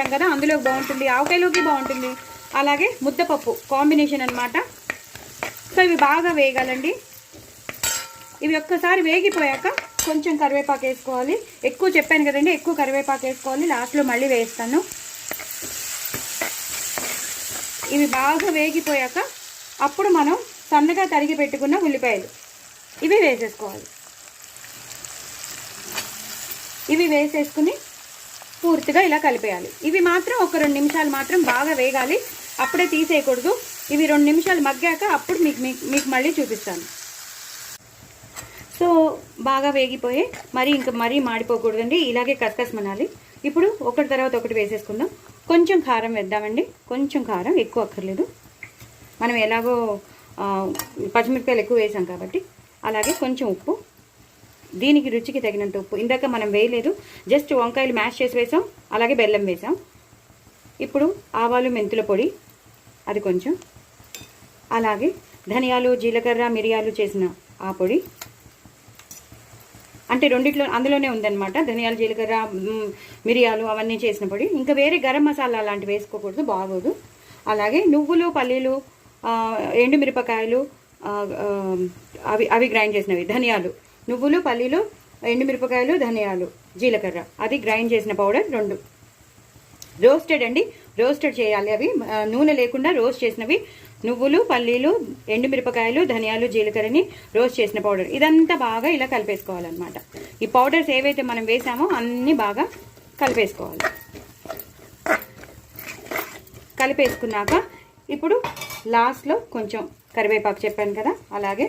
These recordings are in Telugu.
కదా, అందులోకి బాగుంటుంది, ఆవకాయలోకి బాగుంటుంది, అలాగే ముద్దపప్పు కాంబినేషన్ అనమాట. సో ఇవి బాగా వేగాలండి. ఇవి ఒక్కసారి వేగిపోయాక కొంచెం కరివేపాకు వేసుకోవాలి. ఎక్కువ చెప్పాను కదండి, ఎక్కువ కరివేపాకు వేసుకోవాలి. లాస్ట్లో మళ్ళీ వేస్తాను. ఇవి బాగా వేగిపోయాక అప్పుడు మనం సన్నగా తరిగి పెట్టుకున్న ఉల్లిపాయలు ఇవి వేసేసుకోవాలి. ఇవి వేసేసుకుని పూర్తిగా ఇలా కలిపేయాలి. ఇవి మాత్రం ఒక 2 నిమిషాలు మాత్రం బాగా వేగాలి, అప్పుడే తీసేయకూడదు. ఇవి 2 నిమిషాలు మగ్గాక అప్పుడు మీకు మళ్ళీ చూపిస్తాను. సో బాగా వేగిపోయి మరీ మాడిపోకూడదండి, ఇలాగే కసకసమనాలి. ఇప్పుడు ఒకటి తర్వాత ఒకటి వేసేసుకుందాం. కొంచెం కారం వేద్దామండి, కొంచెం కారం, ఎక్కువ అక్కర్లేదు. మనం ఎలాగో పచ్చిమిరపకాయలు ఎక్కువ వేసాం కాబట్టి. అలాగే కొంచెం ఉప్పు, దీనికి రుచికి తగినంత ఉప్పు. ఇందాక మనం వేయలేదు, జస్ట్ వంకాయలు మ్యాష్ చేసి వేసాం, అలాగే బెల్లం వేసాం. ఇప్పుడు ఆవాలు మెంతుల పొడి అది కొంచెం, అలాగే ధనియాలు జీలకర్ర మిరియాలు చేసిన ఆ పొడి, అంటే రెండిట్లో అందులోనే ఉందన్నమాట. ధనియాలు జీలకర్ర మిరియాలు అవన్నీ చేసిన పొడి. ఇంకా వేరే గరం మసాలా అలాంటివి వేసుకోకూడదు, బాగోదు. అలాగే నువ్వులు పల్లీలు ఎండుమిరపకాయలు అవి గ్రైండ్ చేసినవి, ధనియాలు, నువ్వులు పల్లీలు ఎండుమిరపకాయలు ధనియాలు జీలకర్ర అది గ్రైండ్ చేసిన పౌడర్ 2. రోస్టెడ్ అండి, రోస్టెడ్ చేయాలి. అవి నూనె లేకుండా రోస్ట్ చేసినవి, నువ్వులు పల్లీలు ఎండుమిరపకాయలు ధనియాలు జీలకర్రని రోస్ట్ చేసిన పౌడర్. ఇదంతా బాగా ఇలా కలిపేసుకోవాలన్నమాట. ఈ పౌడర్స్ ఏవైతే మనం వేసామో అన్నీ బాగా కలిపేసుకోవాలి. కలిపేసుకున్నాక ఇప్పుడు లాస్ట్లో కొంచెం కరివేపాకు చెప్పాను కదా, అలాగే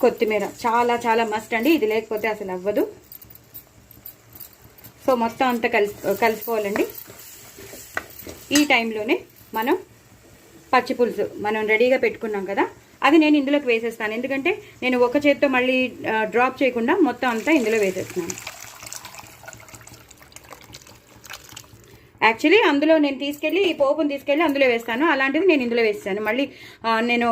కొత్తిమీర చాలా చాలా మస్ట్ అండి, ఇది లేకపోతే అసలు అవ్వదు. సో మొత్తం అంతా కలిసిపోవాలండి. ఈ టైంలోనే మనం పచ్చిపులుసు మనం రెడీగా పెట్టుకున్నాం కదా, అది నేను ఇందులోకి వేసేస్తాను. ఎందుకంటే నేను ఒక చేత్తో మళ్ళీ డ్రాప్ చేయకుండా మొత్తం అంతా ఇందులో వేసేస్తున్నాను. యాక్చువల్లీ అందులో నేను తీసుకెళ్ళి ఈ పోపుని తీసుకెళ్ళి అందులో వేస్తాను, అలాంటిది నేను ఇందులో వేస్తాను. మళ్ళీ నేను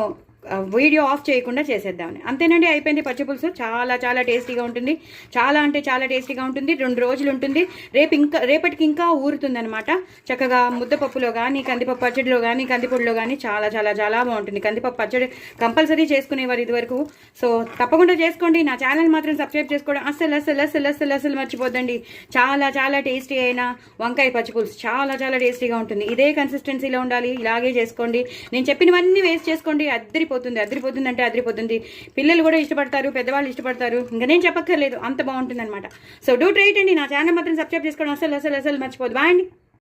వీడియో ఆఫ్ చేయకుండా చేసేద్దామని. అంతేనండి, అయిపోయింది పచ్చిపులుసు. చాలా చాలా టేస్టీగా ఉంటుంది, చాలా అంటే చాలా టేస్టీగా ఉంటుంది. 2 రోజులు ఉంటుంది. రేపటికి ఇంకా ఊరుతుంది అనమాట. చక్కగా ముద్దపప్పులో కానీ కందిపప్పు పచ్చడిలో కానీ కందిపొడిలో కానీ చాలా చాలా చాలా బాగుంటుంది. కందిపప్పు పచ్చడి కంపల్సరీ చేసుకునేవారు ఇదివరకు. సో తప్పకుండా చేసుకోండి. నా ఛానల్ మాత్రం సబ్స్క్రైబ్ చేసుకోవడం అస్సలు అస్సలు అస్సలు అస్సలు అస్సలు మర్చిపోద్దండి. చాలా చాలా టేస్టీ అయిన వంకాయ పచ్చిపులుసు చాలా చాలా టేస్టీగా ఉంటుంది. ఇదే కన్సిస్టెన్సీలో ఉండాలి, ఇలాగే చేసుకోండి. నేను చెప్పినవన్నీ వేస్ట్ చేసుకోండి. అదిరిపోతుంది అంటే అదిరిపోతుంది. పిల్లలు కూడా ఇష్టపడతారు, పెద్దవాళ్ళు ఇష్టపడతారు, ఇంకా నేను చెప్పక్కర్లేదు, అంత బాగుంటుంది అనమాట. సో డూ ట్రై ఇట్ అండి. నా ఛానల్ మాత్రం సబ్స్క్రైబ్ చేసుకోవడం అసలు అసలు అసలు మర్చిపోదు. బాయ్ అండి.